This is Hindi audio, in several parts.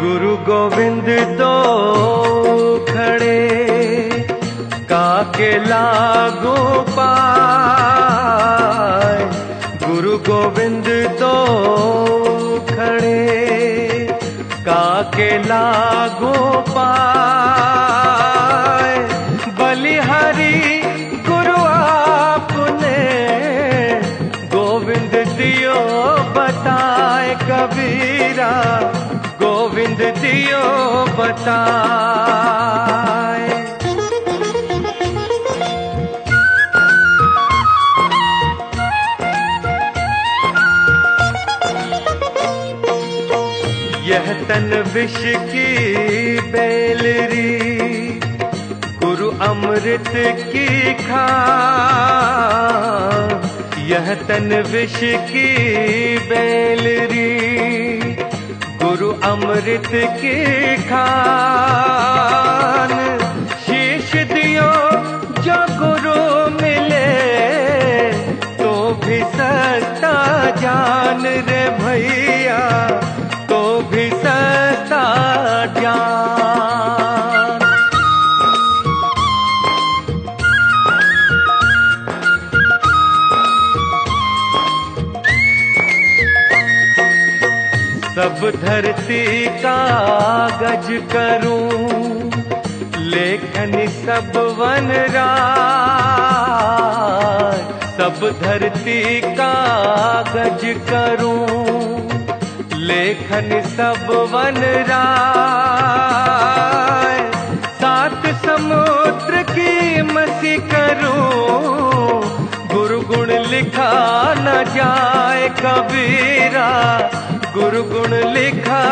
गुरु गोविंद तो खड़े काके लागू पाए। गुरु गोविंद तो खड़े काके लागू पाए। बलिहारी गुरु आपने गोविंद दियो बताए। कबीरा गोविंद दियो बताए। यह तन विष की बेलरी गुरु अमृत की खान। यह तन विष की बेलरी गुरु अमृत की खान। शीश दियो जो गुरु मिले तो भी सस्ता जान रे भैया, तो भी सस्ता जान। सब धरती कागज करूं लेखनी सब वनराज। सब धरती कागज करूं लेखन सब वनराज। सात समुद्र की मसी करूं गुरु गुण लिखा न जाए। कबीरा गुरु गुण लिखा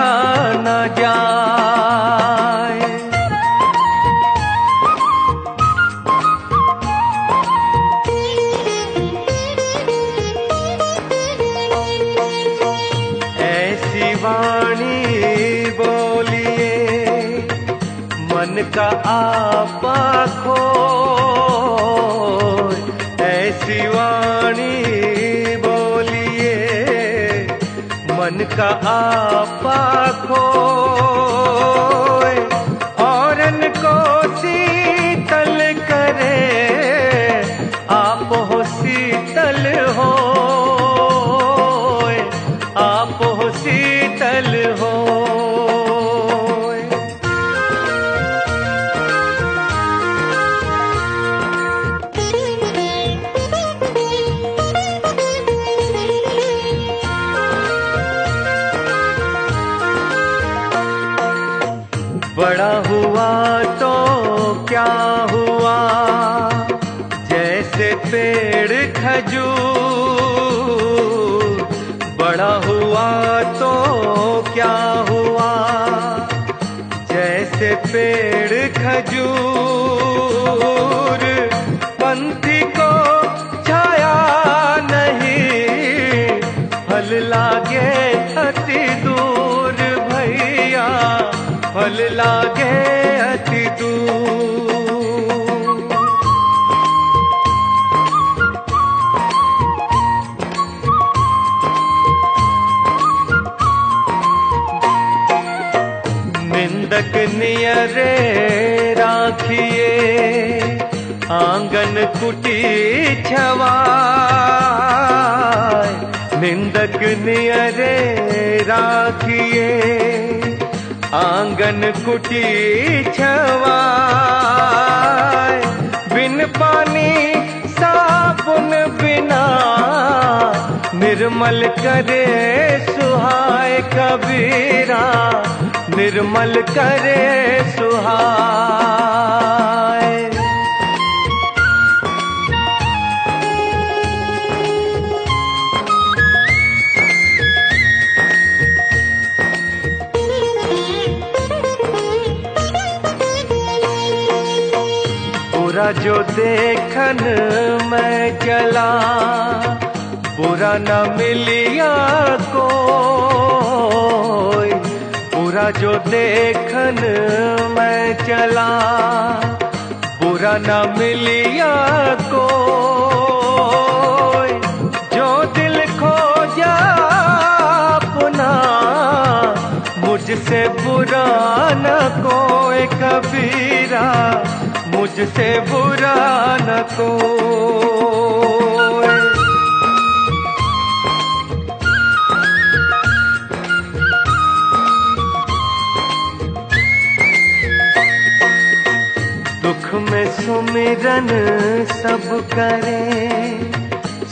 न जाए। ऐसी वाणी बोलिए मन का आपा खोए। ऐसी वाणी बोलिए मन का आपा खोए। औरन को शीतल करे आप हो शीतल हो। आप हो शीतल हो। बड़ा हुआ तो क्या हुआ जैसे पेड़ खजूर। बड़ा हुआ तो क्या हुआ जैसे पेड़ खजूर। पंथी को छाया नहीं फल लागे अति दूर भैया, फल लागे अति दूर। निंदक नियरे राखिए आंगन कुटी छवाए। निंदक नियरे राखिए आंगन कुटी छवाए। बिन पानी साबुन बिना निर्मल करे सुहाए। कबीरा निर्मल करे सुहाए। बुरा जो देखन मैं चला बुरा न मिलिया कोई। बुरा जो देखन मैं चला बुरा न मिलिया कोई। जो दिल खो जा अपना मुझसे बुरा न कोई कबीरा, मुझसे बुरा न कोई। दुख में सुमिरन सब करे,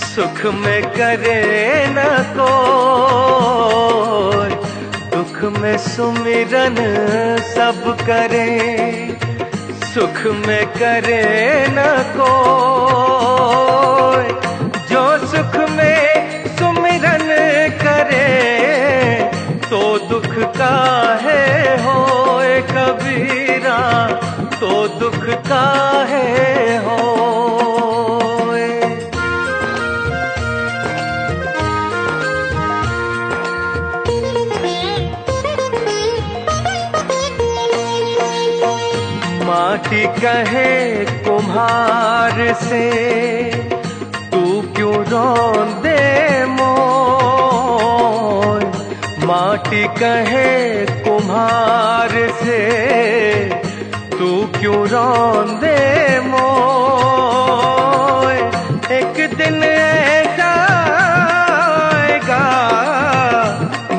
सुख में करे न कोई। दुख में सुमिरन सब करे, सुख में करे न कोई। जो सुख में सुमिरन करे, तो दुख काहे होए कबीरा, तो दुख काहे होए। माटी कहे कुम्हार से, तू क्यों रोंदे मोय। माटी कहे कुम्हार से, तू क्यों रोंदे मोय। एक दिन ऐसा आएगा,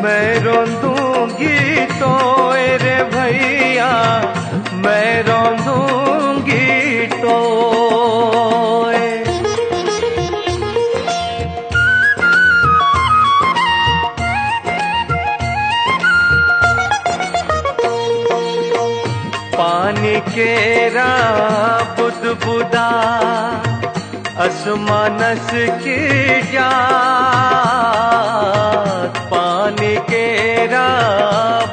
मैं रोंदूंगी तो रे भैया, मैं रोंदूंगी तो। पानी केरा बुदबुदा, असमानस की जात। पानी केरा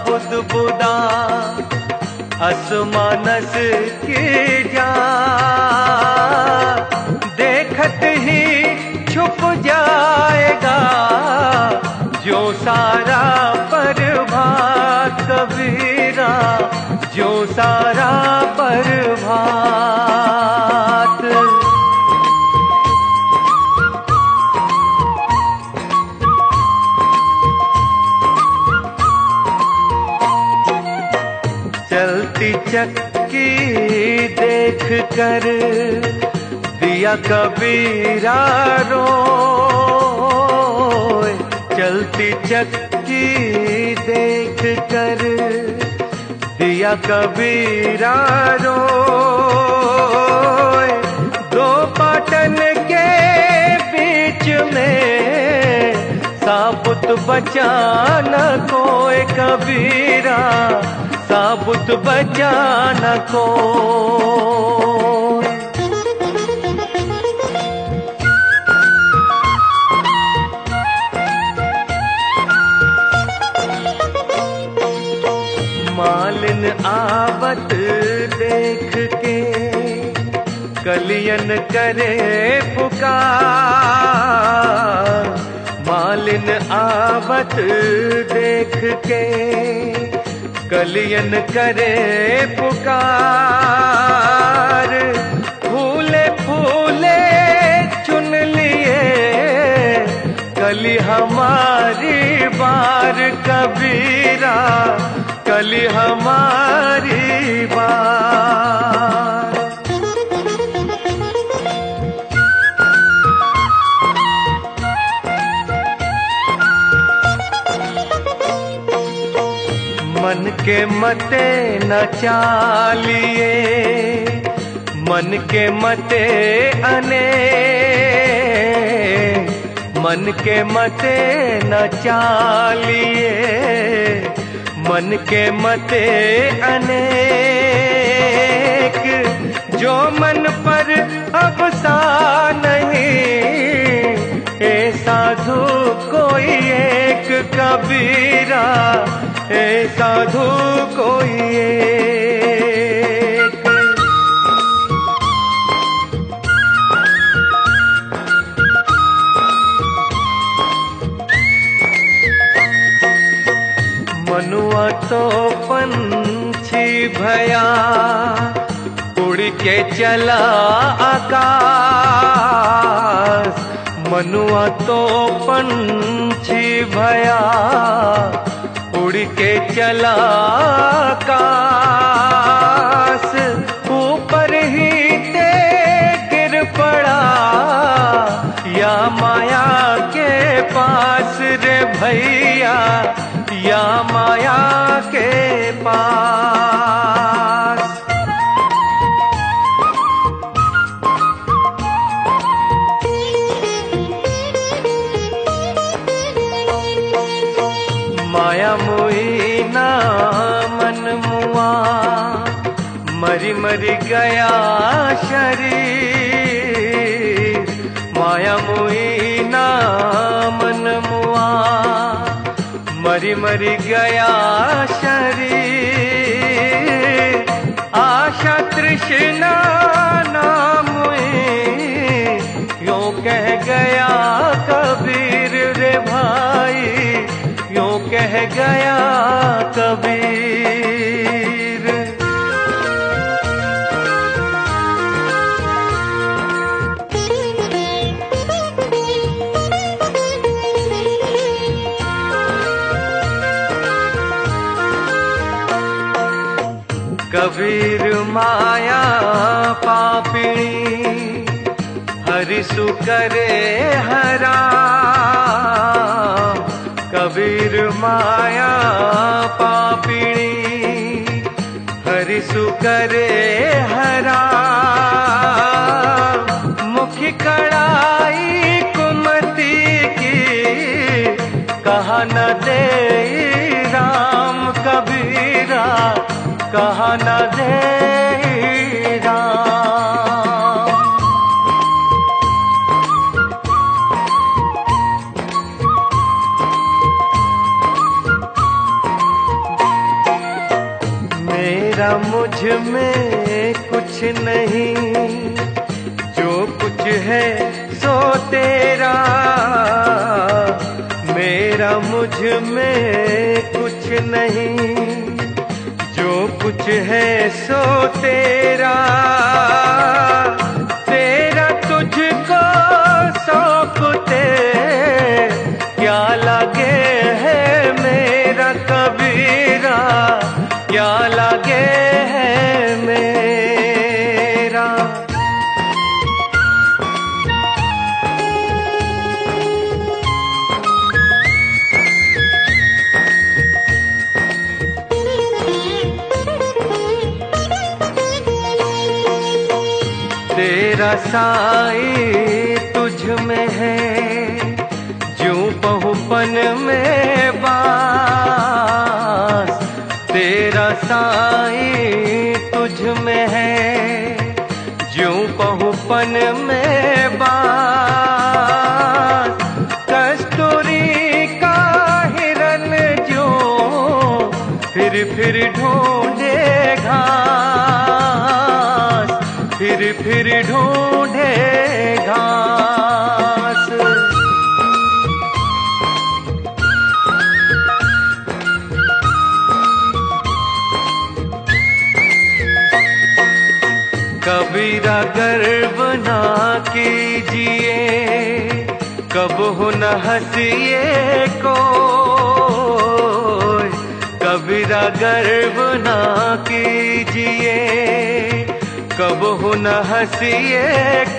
बुदबुदा, असमानस की जात। देखत ही छुप जाएगा, जो सारा प्रभात कबीरा, जो सारा प्रभात। चलती चक्की देख कर दिया कबीरा रोए। चलती चक्की देख कर दिया कबीरा रोए। दो पाटन के बीच में साबुत बचा न कोई कबीरा, साबुत बचा न कोई। मालिन आवत देख के कलियन करे पुकार। मालिन आवत देख के कलियन करे पुकार। फूले फूले चुन लिए कली हमारी बार कबीरा, कली हमारी बार। मन के मते न चालिए, मन के मते अने। मन के मते न चालिए, मन के मते अनेक। जो मन पर अब सा नहीं, ए साधु कोई एक कबीरा, ए साधु कोई एक। मनुआ तो पंछी भया, उड़ के चला आकाश। मनुआ तो पंछी भया, उड़ के चला आकाश, ऊपर ही ते गिर पड़ा या माया के पास रे भैया, या माया के पास। माया मोई ना मन मुआ, मरी मरी गया शरीर। माया मोई ना मन मुआ, मरी मरी गया शरीर। आशा तृष्णा नाम यूं कह गया कबीर रे भाई, यूं कह गया कबीर। कबीर माया पापिणी, हरि सु करे हरा। कबीर माया पापिणी, हरि सु करे हरा। मुखी कड़ाई कुमति की, कहा न दे राम कबीरा, कहा न दे राम। मेरा मुझ में कुछ नहीं, जो कुछ है सो तेरा। मेरा मुझ में कुछ नहीं, जो कुछ है सो तेरा। तेरा तुझको सौंपते क्या लगे है मेरा कबीरा, क्या लगे है मेरा। तेरा साई तुझ में है, ज्यों बहुपन में बास। तेरा साई तुझ में है, ज्यों बहुपन में बास। कस्तूरी का हिरन जो फिर ढूंढे घास, फिर ढूंढे घास। कबीरा गर्व ना कीजिए, कब हो न हंसिए कोई। कबीरा गर्व ना कीजिए, कब हो न हंसिए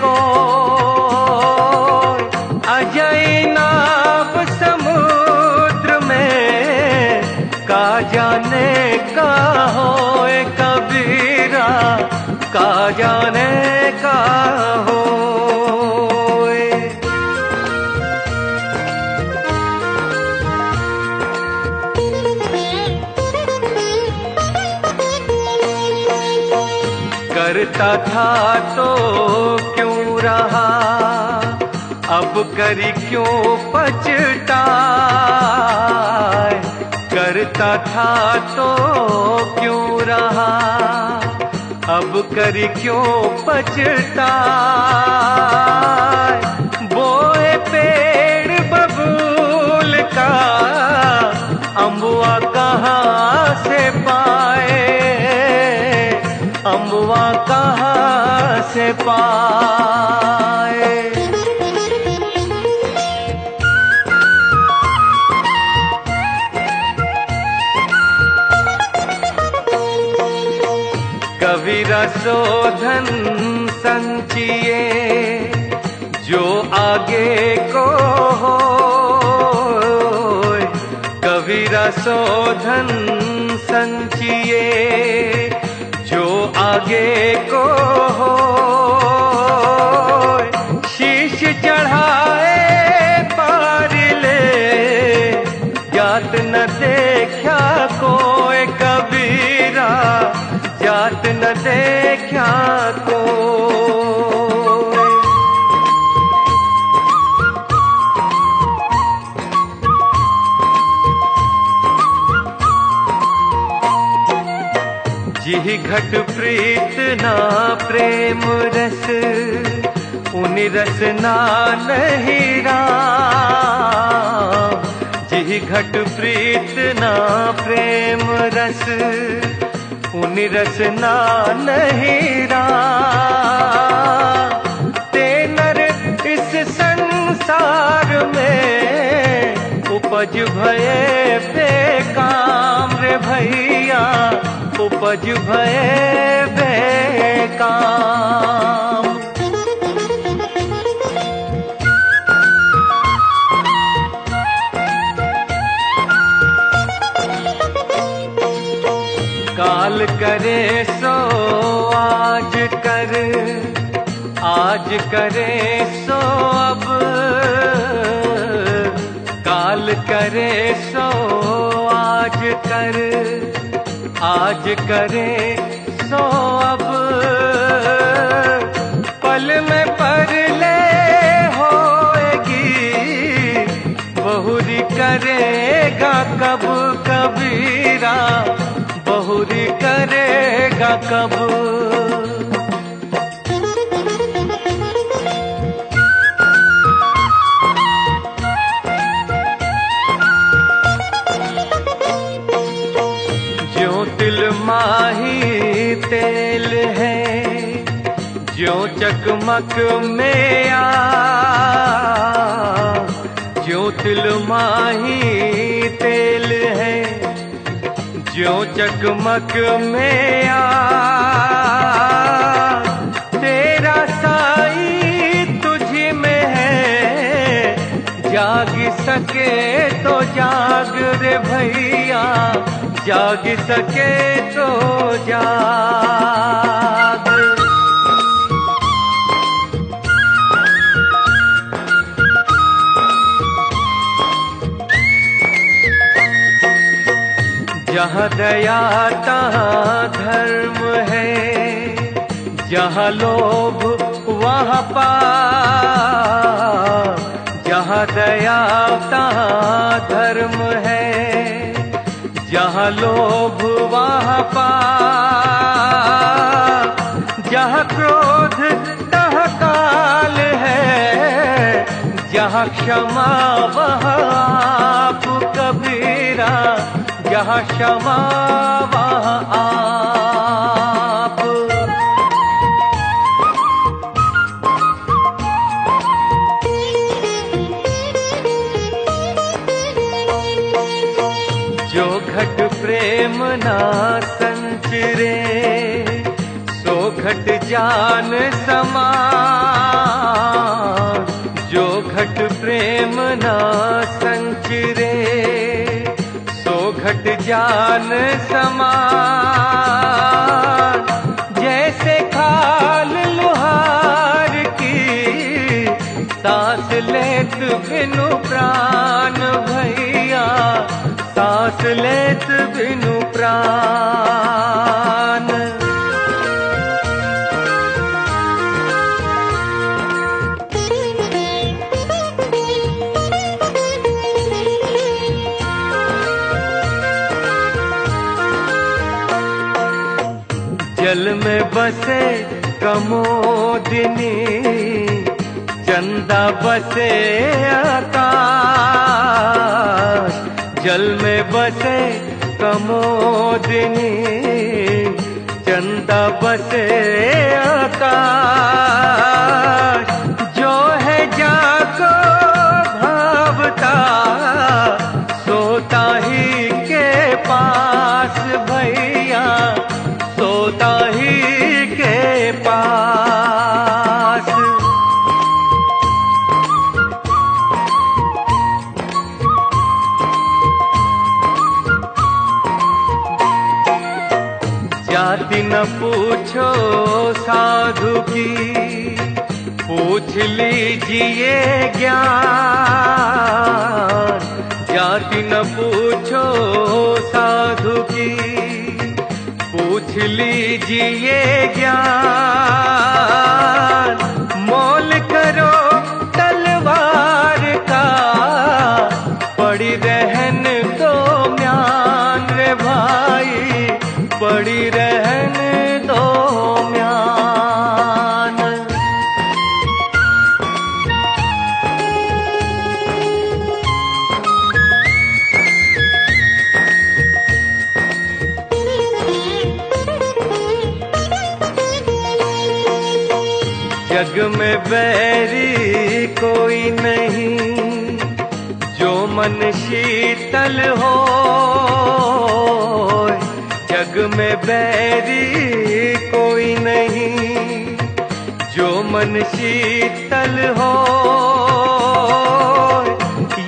कोई। अजय नाव समुद्र में, का जाने का होए कबीरा, का जाने का होए। करता था तो क्यों रहा, अब करी क्यों पछताए। करता था तो क्यों रहा, अब करी क्यों पछताए। बोए पेड़ बबूल का, अम्बुआ कहाँ से पाए, अम्बुआ कहाँ से पाए। कबीरा शोधन संचिए जो आगे को हो, कबीरा शोधन संचिए जो आगे को हो। शीश चढ़ाए पार ले जात न देखा कोई, कबीरा जात न देखा कोई। जिहि घट प्रीत ना प्रेम रस, उनि रस ना नहीं राम। जिहि घट प्रीत ना प्रेम रस, उनि रस ना नहीं राम। ते नर इस संसार में उपज भये बेकाम रे भैया, उपज भये बेकाम। काल करे सो आज कर, आज करे सो अब। काल करे सो आज कर, आज करे सो अब। पल में परले होएगी, बहुरी करेगा कब कबीरा, बहुरी करेगा कब। ज्यों तिल माही तेल है, ज्यों चकमक में आ। ज्यों तिल माही तेल है, ज्यों चकमक में आ। तेरा साई तुझी में है, जाग सके तो जाग रे भैया, जाग सके तो जाग। जहाँ दया तहाँ धर्म है, जहाँ लोभ वहाँ पाप। जहाँ दया तहाँ धर्म है, जहाँ लोभ वहाँ पाप। जहाँ क्रोध तहाँ काल है, जहाँ क्षमा वहाँ आप कबीरा, जहाँ क्षमा वहाँ आप। जो घट प्रेम ना संचरे, सो घट जान समान। जो घट प्रेम ना संचरे, सो घट जान समान। जैसे खाल लुहार की, सांस लेत बिनु प्राण भैया, सांस लेत बिनु प्राण। जल में बसे कमोदिनी, चंदा बसे आकाश। जल में बसे कमोदिनी, चंदा बसे आकाश। जो है जाको भावता, सोता ही के पास भैया, सोता ही जाति न पूछो साधु की, पूछ लीजिए ज्ञान। जाति न पूछो साधु की, पूछ लीजिए ज्ञान। मोल करो तलवार का, पड़ी रहन दो म्यान रे भाई, पड़ी रहन दो म्यान। जग में बैरी कोई नहीं, जो मन शीतल हो। जग में बैरी कोई नहीं, जो मन शीतल हो।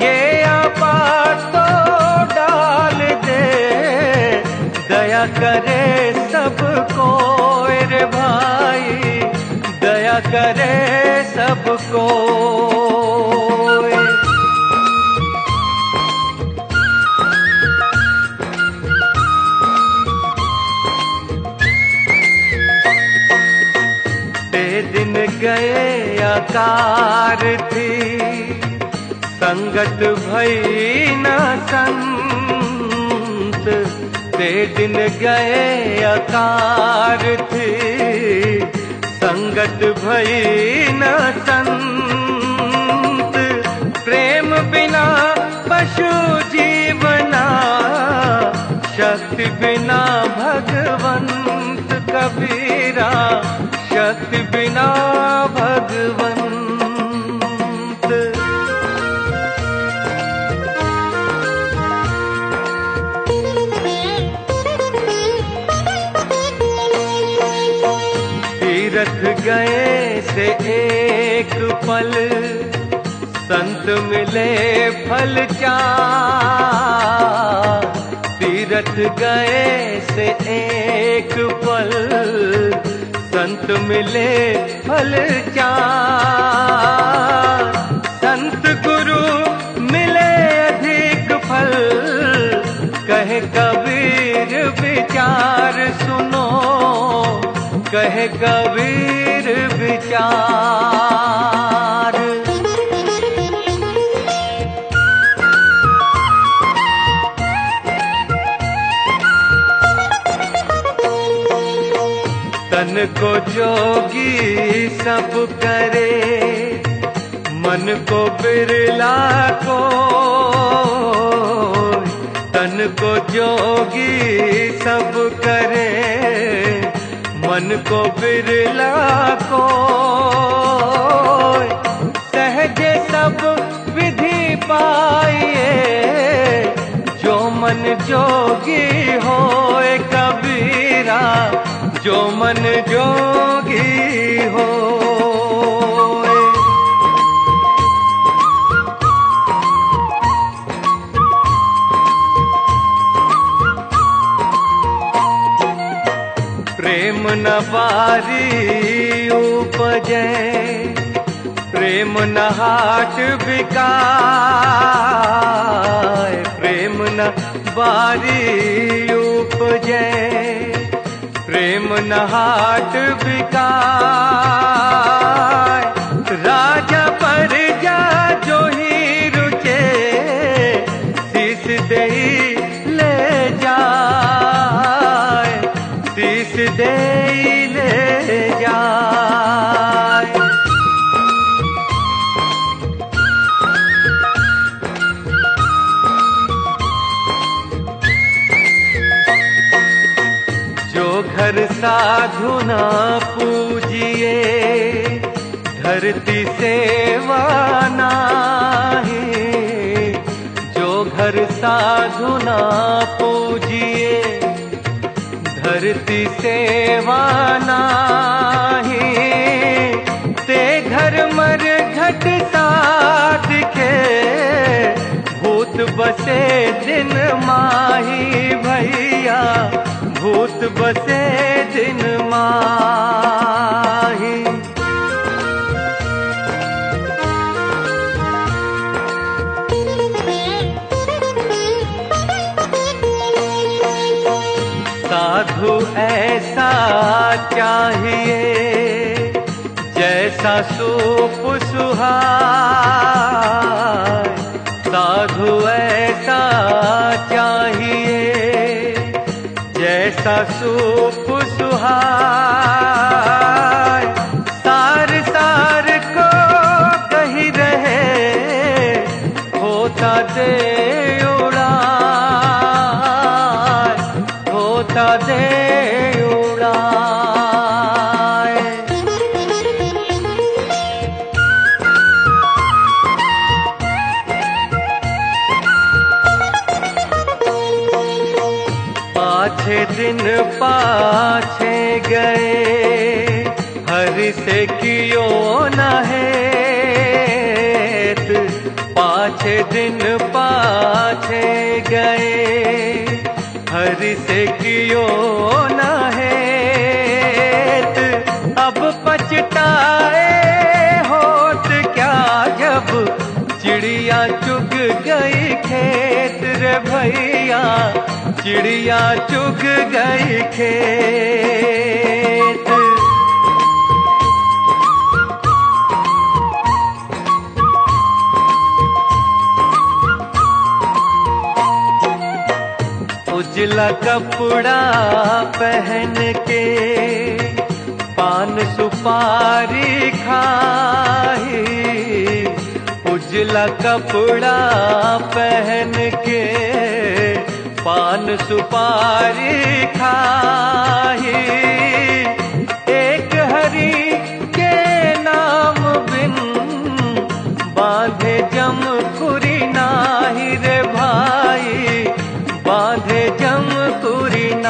ये आपात तो डाल दे, दया करे सबको रे भाई, दया करे सबको। ते दिन गए आकार थी, संगत भई न संत। ते दिन गए आकार थी, संगत भई न संत। प्रेम बिना पशु जीवना, शक्ति बिना भगवंत कबीरा, शक्ति बिना भगवंत। तीरथ गए से एक पल, संत मिले फल चार। तीरथ गए से एक पल, संत मिले फल चार। संत गुरु मिले अधिक फल, कहे कबीर विचार सुनो, कहे कबीर विचार। तन को जोगी सब करे, मन को बिरला को। तन को जोगी सब करे, मन को बिरला को। सहजे सब विधि पाइए, जो मन जोगी होए कबीरा, जो मन जोगी हो। प्रेम न बारी उपजे, प्रेम न हाट बिकाए। प्रेम न बारी उपजे, प्रेम न हाट बिकाए। राजा प्रजा जो ही रुचे, शीस देई ले जाए, शीस देई ले जाए। जो घर साधु न पूजिए, धरती सेवा नाही। जो घर साधु न पूजिए, धरती सेवा नाही। ते घर मर घट साध के, भूत बसे दिन माही भैया, भूत बसे दिन माही। साधु ऐसा चाहिए जैसा सूप सुहाए, साधु ऐसा चाहिए जैसा सूप सुहाए। सार सार को कही रहे होता दे उड़ाए, होता दे उड़ाए। पाछे दिन पाछे गए हरि से कियो न हेत, पाछे दिन पाछे गए हरि से कियो न हेत। अब पछताए होत क्या जब चिड़िया चुग गई खेत रे भैया, चिड़िया चुग गई खेत। उजला कपड़ा पहन के पान सुपारी खाई, उजला कपड़ा पहन के पान सुपारी खाई। एक हरि के नाम बिन बांधे जम कुरी नाही रे भाई, बांधे जम कुरी नाही।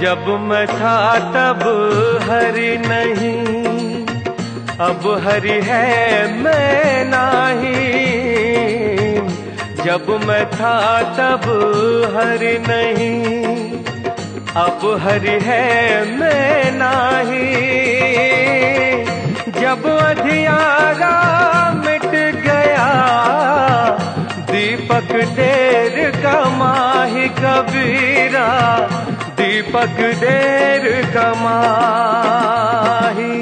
जब मैं था तब हरि नहीं, अब हरि है मैं नहीं। जब मैं था तब हरि नहीं, अब हरि है मैं नहीं। जब अंधियारा मिट गया दीपक देर का माही कबीरा, दीपक देर का माही।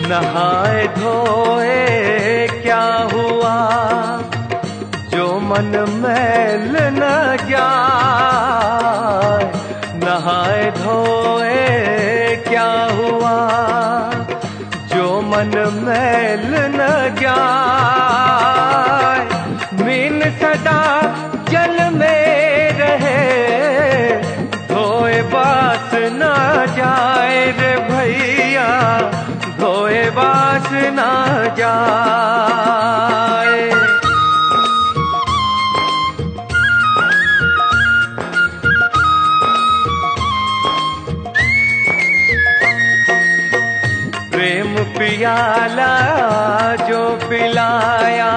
नहाए धोए क्या हुआ जो मन मैल न जाए, नहाए धोए क्या हुआ जो मन मैल न जाए। मीन सदा जल में रहे धोए बास न जाए रे भैया, धोए बास न जाए। प्रेम पियाला जो पिलाया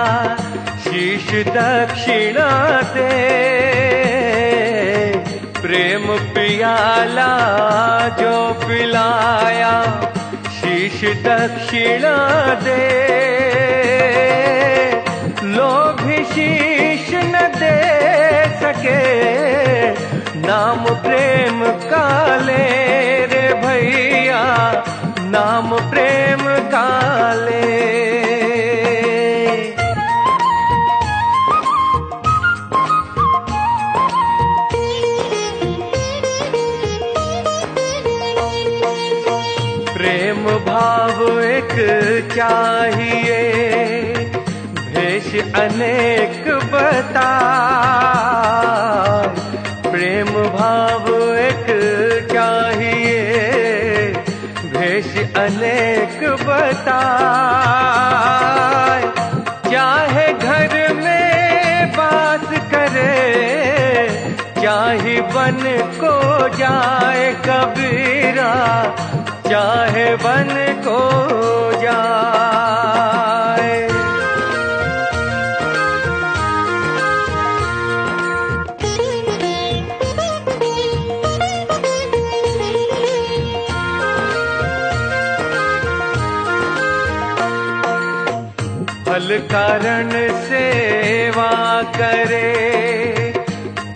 शीश दक्षिणा दे, प्रेम पियाला जो पिलाया शीश दक्षिणा दे। लोभी शीश न दे सके नाम प्रेम का ले रे भैया, नाम प्रेम का ले। भेष अनेक बताए, प्रेम भाव एक चाहिए, भेष अनेक बताए। चाहे घर में बास करे, चाहे वन को जाए कबीरा, चाहे वन को जाए। फल कारण सेवा करे,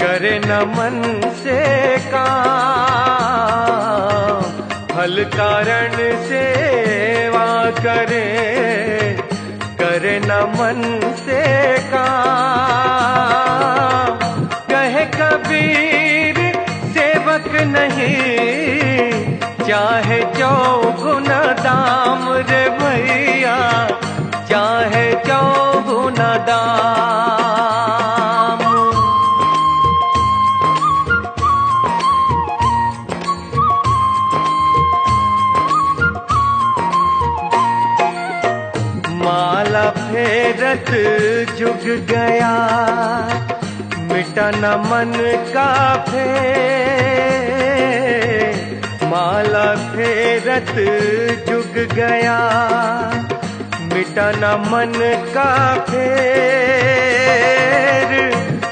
करे न मन से काम। फल कारण सेवा करे, करे न मन से काम। कहे कबीर सेवक नहीं, चाहे चौगुना दाम रे भैया, चाहे चौगुना दाम। माला फेरत जुग गया, मिटा न मन का फेर। माला फेरत जुग गया, मिटा न मन का फेर।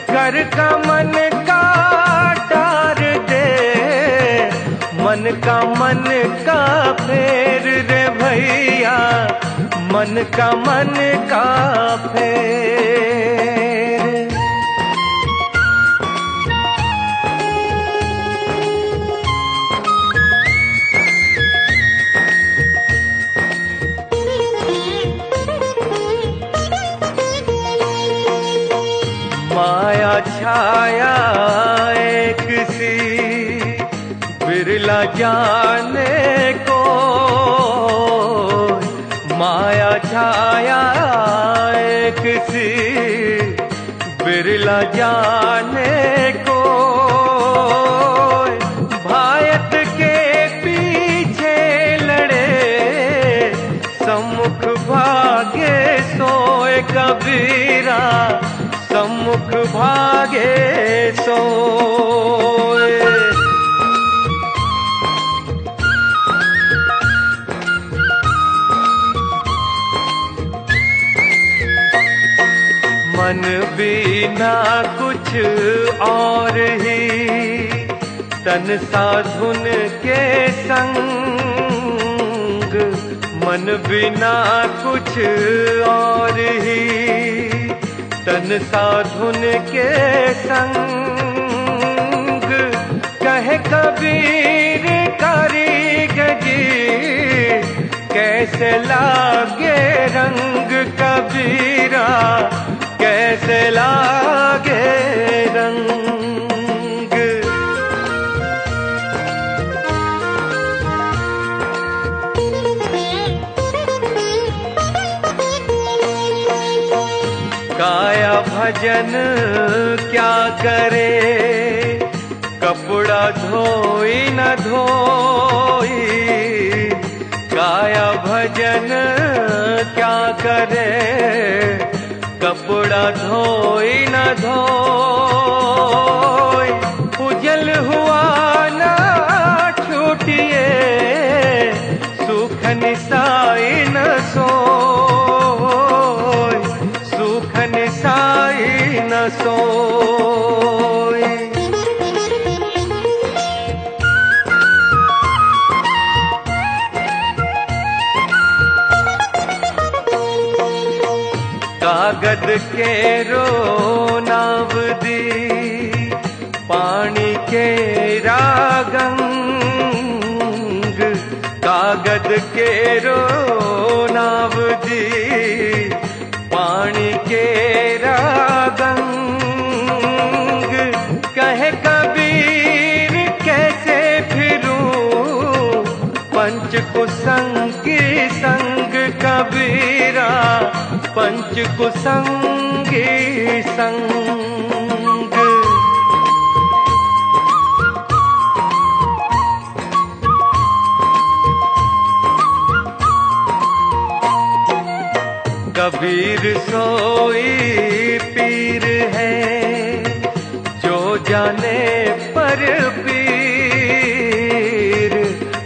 घर का मन का डार दे, मन का फेर रे भैया, मन का फेर। माया छाया एक सी, बिरला जाने को। माया छाया एक सी, बिरला जाने को। भारत के पीछे लड़े, सम्मुख भागे सोए कबीरा, सम्मुख भागे सोए। मन बिना कुछ और ही, तन साधुन के संग। मन बिना कुछ और ही, तन साधुन के संग। कहे कबीर कारीगर जी, कैसे लागे रंग कबीरा, कैसे लागे रंग। काया भजन क्या करे, कपड़ा धोई न धोई। काया भजन क्या करे, कपड़ा धोई न धोई। उजल हुआ न छूटिए, सुख निसाई न सोई, सुख निसाई न सोई। कागद के रो नाव दी, पानी के रागंग। कागद के रो नाव दी, पानी के रागंग। कहे कबीर कैसे फिरूं, पंच कुसंग की संग कबीरा, पंच कुसंगी संग। कबीर सोई पीर है जो जाने पर पीर।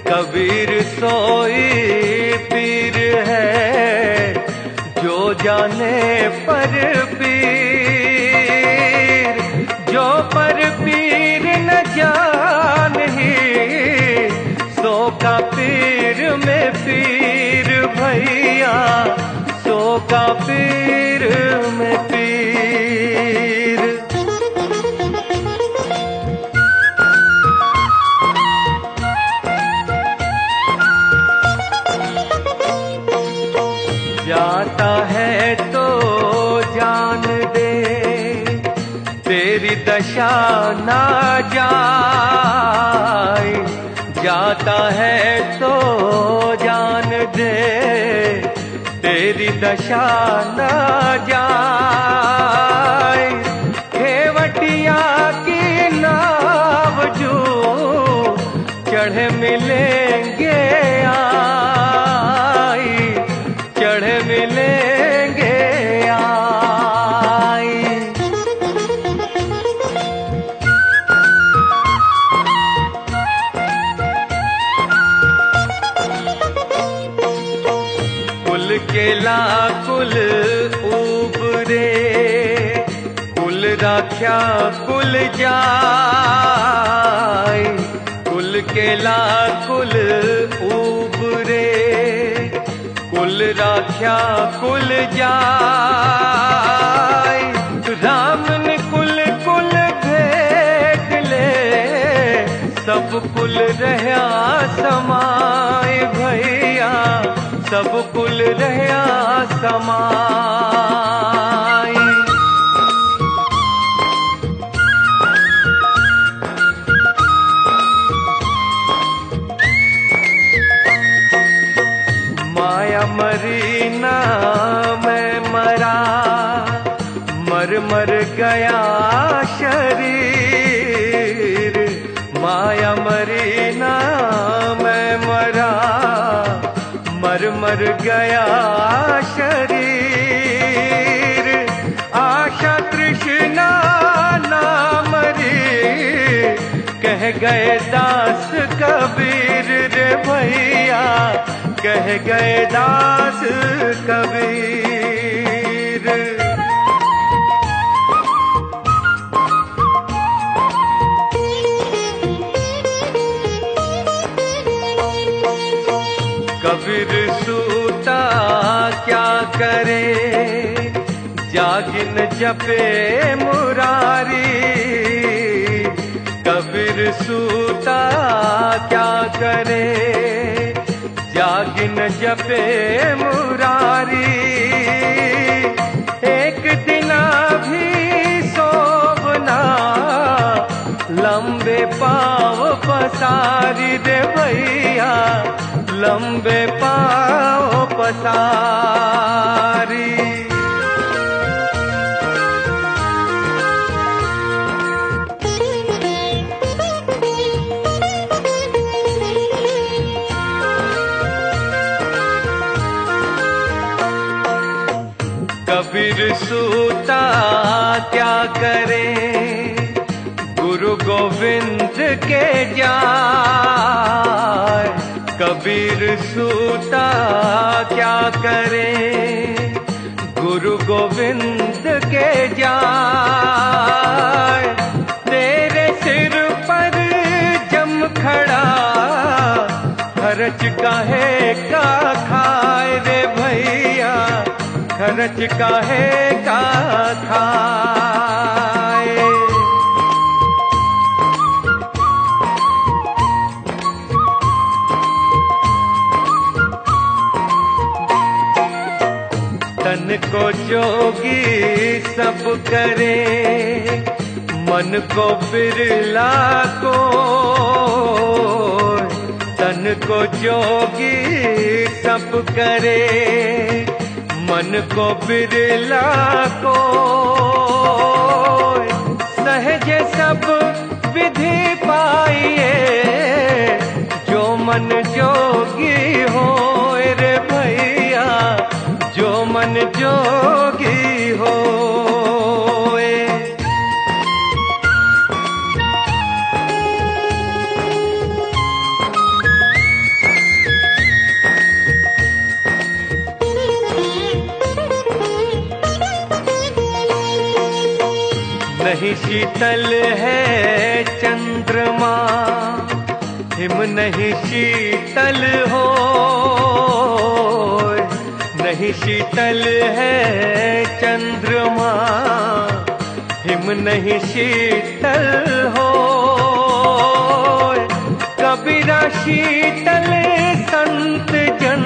कबीर सोई पीर है जो जाने पर पीर। जो पर पीर न जानही सो का पीर में पीर भैया, सो का पीर में पीर। जाता है तो जान दे तेरी दशा ना जाए। जाता है तो जान दे तेरी दशा न जाए। खेवटिया की नाव जो चढ़े मिलेंगे आई, चढ़े मिलेंगे आई। कुल केला कुल उबरे कुल राख्या कुल जाय। कुल केला कुल उबरे कुल राख्या कुल जाय। राम ने कुल कुल भेट ले सब कुल रहया समाय भैया, सब कुल रहया समाय। माया मरी ना मैं मरा, मर मर गया शरीर। माया मरी ना मैं मरा, मर मर गया शरीर। आशा तृष्णा ना मरी कह गए दास कबीर रे भैया, कह गए दास कबीर। कबीर सूता क्या करे जागिन जपे मुरारी। कबीर सूता क्या करे जागिन जपे मुरारी। एक दिना भी सोवना लंबे पाँव पसारी दे भैया, लंबे पाँव पसारी। कबीर सूता क्या करे गुरु गोविंद के जाय। कबीर सूता क्या करे गुरु गोविंद के जाय। तेरे सिर पर जम खड़ा खर्च काहे का खाए रे भैया, खर्च काहे का खाए। तन को जोगी सब करे मन को बिरला को। तन को जोगी सब करे मन को बिरला को सहज सब विधि पाइए, जो मन जोगी हो रे भैया, जो मन जोगी हो। नहीं शीतल है चंद्रमा, हिम नहीं शीतल हो, नहीं शीतल है चंद्रमा, हिम नहीं शीतल हो। कबीरा शीतल संत जन,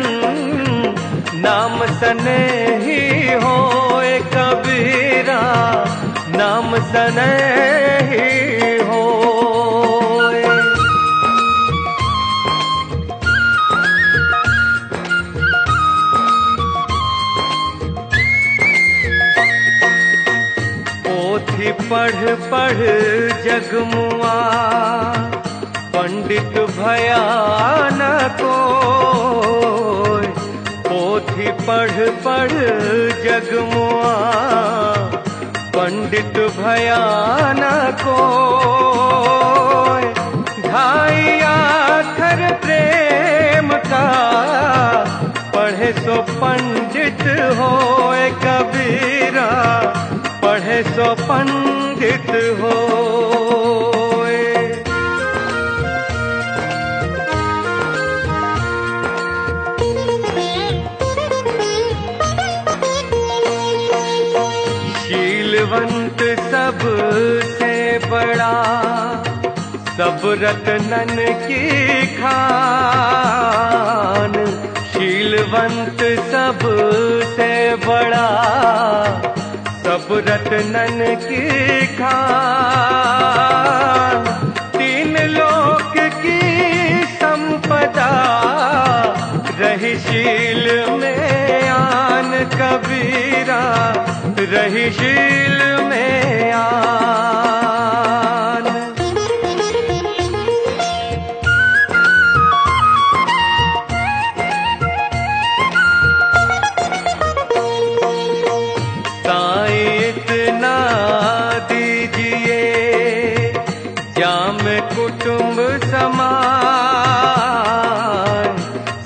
नाम सनेही होए कबीरा, नाम सनेही हो। पोथी पढ़ पढ़ जगमुआ, पंडित भया न कोय। पोथी पढ़ पढ़ जगमुआ, पंडित भया न कोय। ढाई आखर प्रेम का, पढ़े सो पंडित होए कबीरा, पढ़े सो पंडित होए। शीलवंत सबसे बड़ा, सब रत्नन की खान। शीलवंत सबसे बड़ा, सब रत्नन की खान। तीन लोक की संपदा, रही शील में आन कबीरा, रही शील में आन। साईं इतना दीजिए, जाम कुटुंब समाज।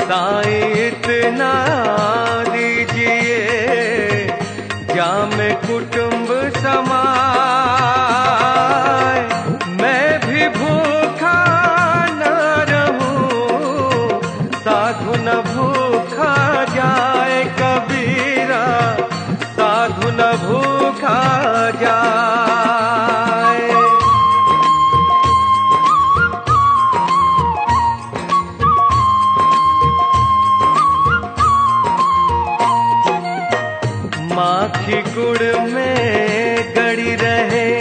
साईं इतना दीजिए, जाम कुटुंब समाय। मैं भी भूखा न रहूं, साधु न भूखा जाए कबीरा, साधु न भूखा जाए। माखी गुड़ में गड़ी रहे,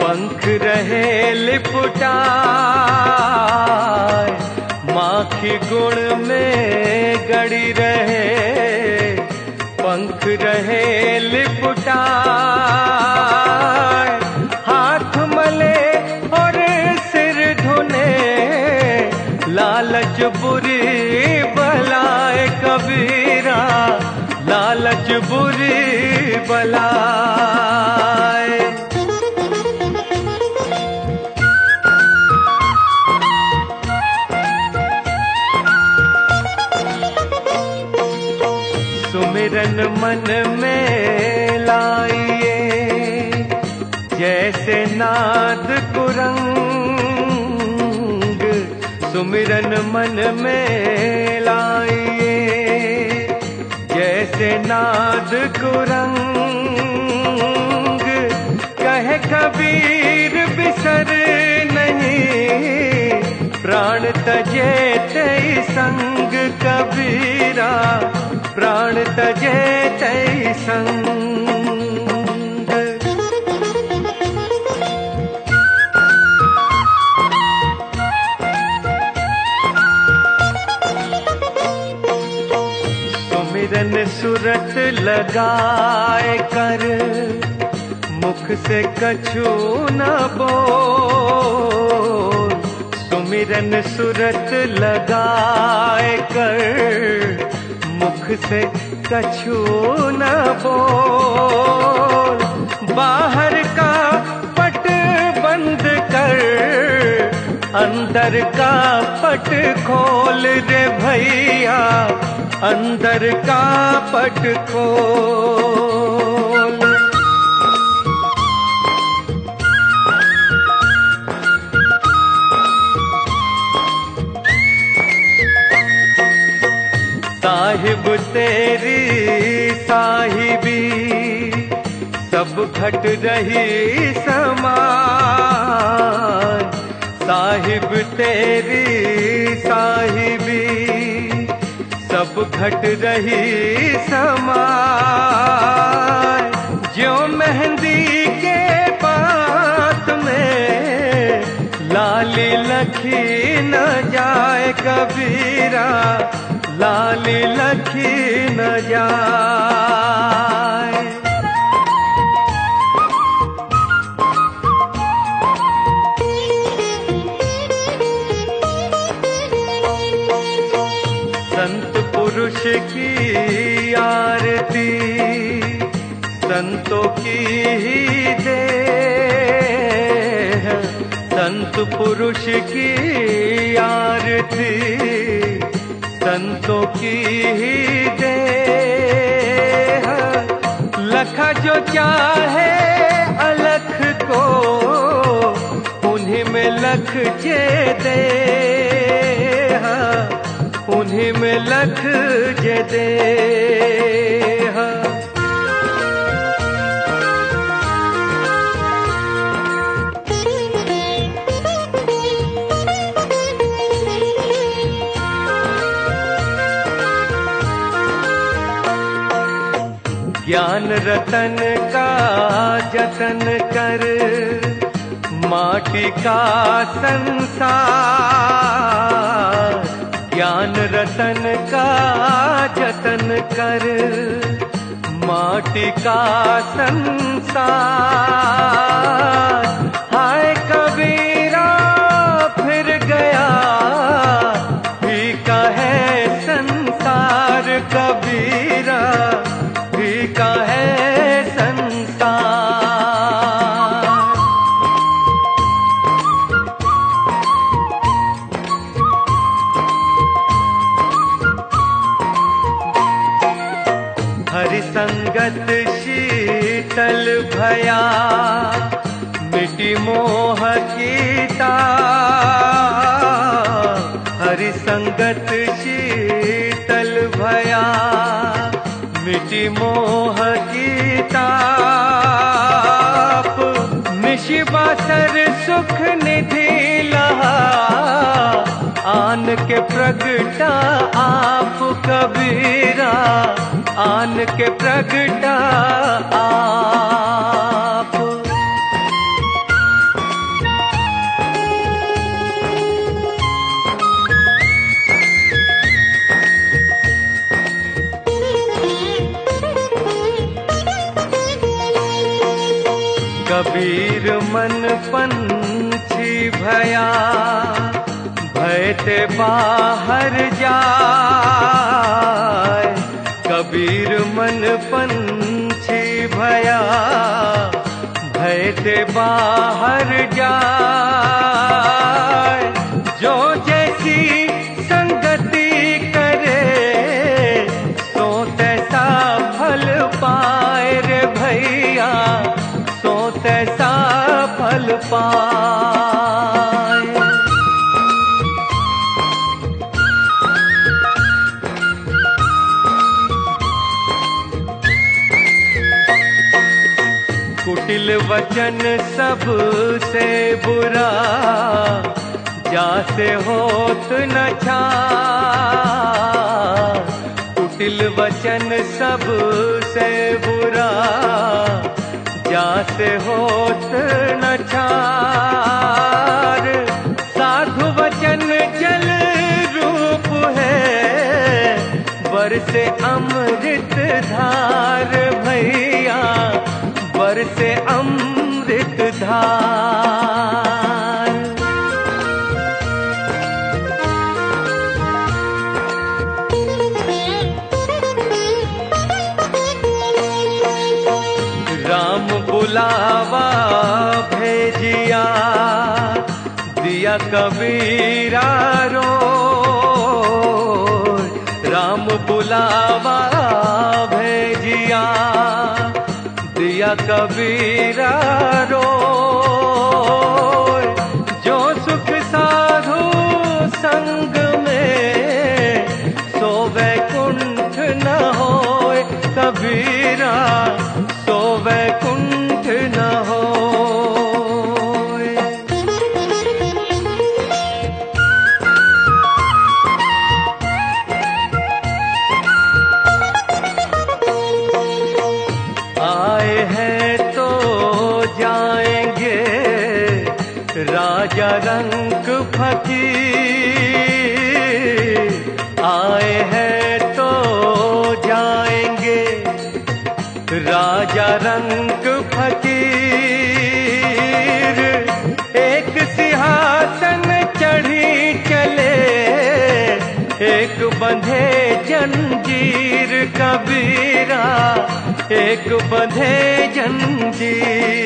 पंख रहे लिपटाए। माखी गुड़ में गड़ी रहे, पंख रहे लिपटाए। हाथ मले और सिर धुने, लालच बुरी बलाए कबीरा, लालच बुरी बलाए। सुमिरन मन में लाइए, जैसे नाद कुरंग। सुमिरन मन में लाइए, जैसे नाद कुरंग। कहे कबीर बिसर नहीं, प्राण तजे तई संग कबीरा, प्राण तजे तई संग। सुमिरन लगाए कर, मुख से कछु न बोल। सुमिरन सुरत लगाए कर, मुख से कछु न बोल। बाहर का पट बंद कर, अंदर का पट खोल रे भैया, अंदर का पट खोल। साहिब तेरी साहिबी, सब घट रही समान। साहिब तेरी साहिबी, सब घट रही समान। जो मेहंदी के बात में लाली लखी न जाए कबीरा, लाली लखी न जाए। संत पुरुष की आरती संतों की ही दे, संत पुरुष की आरती संतों की ही दे। लखा जो चाहे अलख को, उन्हीं में लख जे दे, उन्हीं में लख जे दे। ज्ञान रतन का जतन कर, माटी का संसार। ज्ञान रतन का जतन कर, माटी का संसार। हाय कबीरा फिर गया फीका है संसार, कबीरा फीका है संसार। हरि संगत शीतल भया, मिटी मोह की ताप। हरि संगत शीतल भया, मिटी मोह की ताप। निशिबासर सुख निधि लहा, आन के प्रगटा आप कबीरा, आन के प्रगटा आप। कबीर मन पंछी भया, भय ते बाहर जाए। कबीर मन पंछी भया, भय ते बाहर जाए। जो जैसी संगति करे, सो तैसा फल पाए रे भैया, सो तैसा फल पाए। कुटिल वचन सबसे बुरा, जासे होत न छार। कुटिल वचन सबसे बुरा, जासे होत न छार। साधु वचन जल रूप है, बरसे अमृत धार बरसे अमृत धार। राम बुलावा भेजिया, दिया कबीरा रो। राम बुलावा भेजिया, दिया कबीरा रो। जो सुख साधु संग में, सो वैकुंठ न होए कबीरा, सो वैकुंठ न होए। आए हैं तो जाएंगे राजा रंग फकीर। आए हैं तो जाएंगे राजा रंग फकीर। एक सिंहासन चढ़ी चले, एक बंधे जंजीर कबीरा, एक बंधे जंजीर।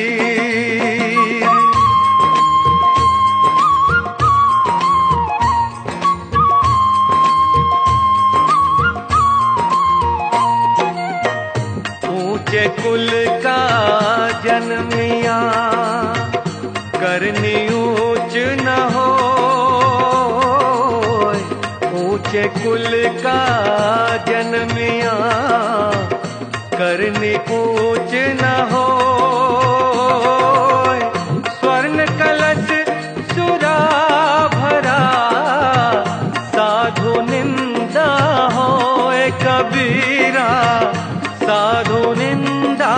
ऊंचे कुल का जन्मिया, करनी ऊंच न हो। ऊंचे कुल का जन्मिया, करनी ऊंच न हो। स्वर्ण कलश सुरा भरा, साधु निंदा होए कबीरा, साधु निंदा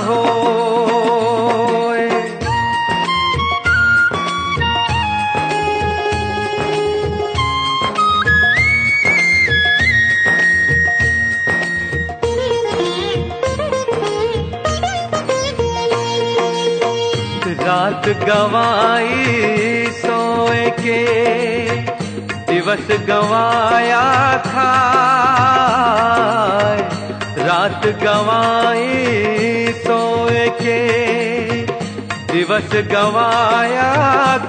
होए। रात गवाई सोए के, दिवस गवाया खाए। रात गवाई सोए के, दिवस गवाया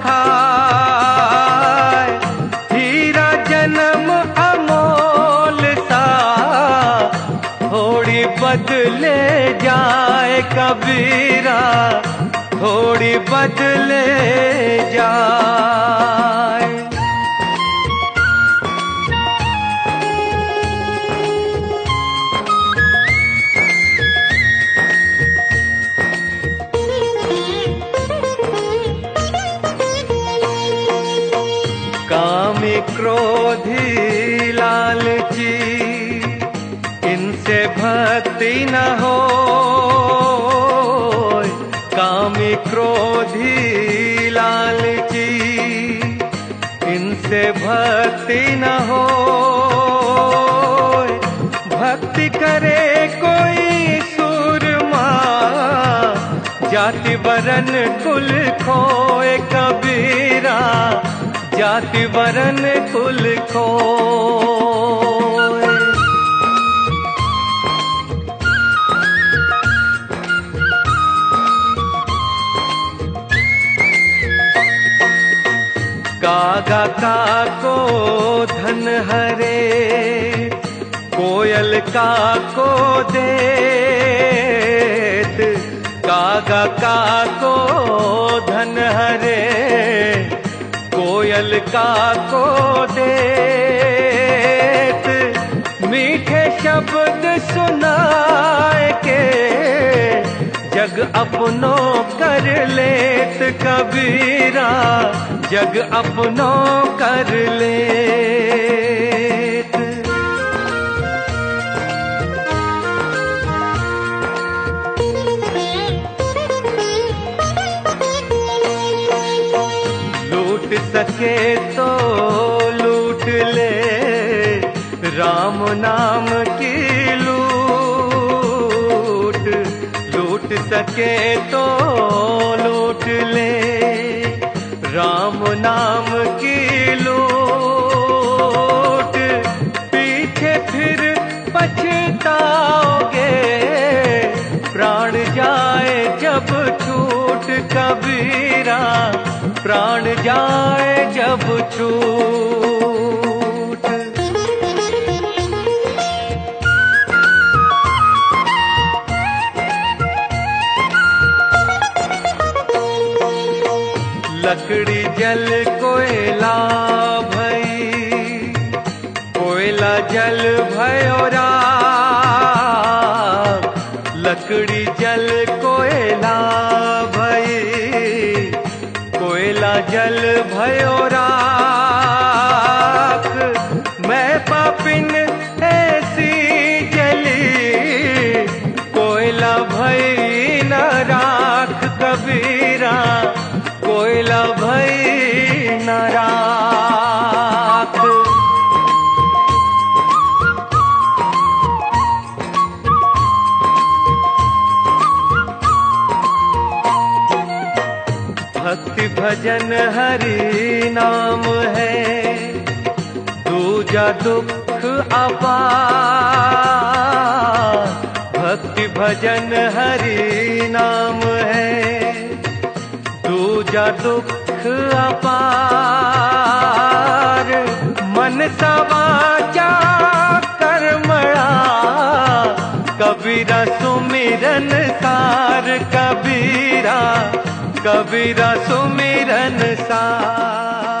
खाए। हीरा जन्म अमोल सा, थोड़ी बदले जाए कबीरा, थोड़ी बदले जाए। कामी क्रोधी लालची, इनसे भक्ति न हो। कामी क्रोधी लालची, इनसे भक्ति न हो। भक्ति करे कोई सूरमा, जाति वरन कुल खोए कबीरा, जाति वरन कुल खोए। कागा का को धन हरे, कोयल का को देत। कागा का को धन हरे, कोयल का को देत। मीठे शब्द सुनाए के, जग अपनो कर लेत कबीरा, जग अपनो कर लेत। लूट सके तो लूट ले, राम नाम की लूट। लूट लूट सके तो लूट ले, राम नाम की लूट, पीछे फिर पछताओगे, प्राण जाए जब छूट कबीरा, प्राण जाए जब छूट। लकड़ी जल कोयला भई, कोयला जल भयो राख, लकड़ी जल कोयला भई, कोयला जल भयो राख, मैं पापिन ऐसी जली, कोयला भई न राख कबीरा, कोयला भई न राख। भक्ति भजन हरि नाम है, दूजा दुख अपार, भक्ति भजन हरि नाम है, दूजा दुख अपार, मन सवाचा कर्मणा, कबीरा सुमिरन सार, कबीरा कबीरा सुमिरन सार।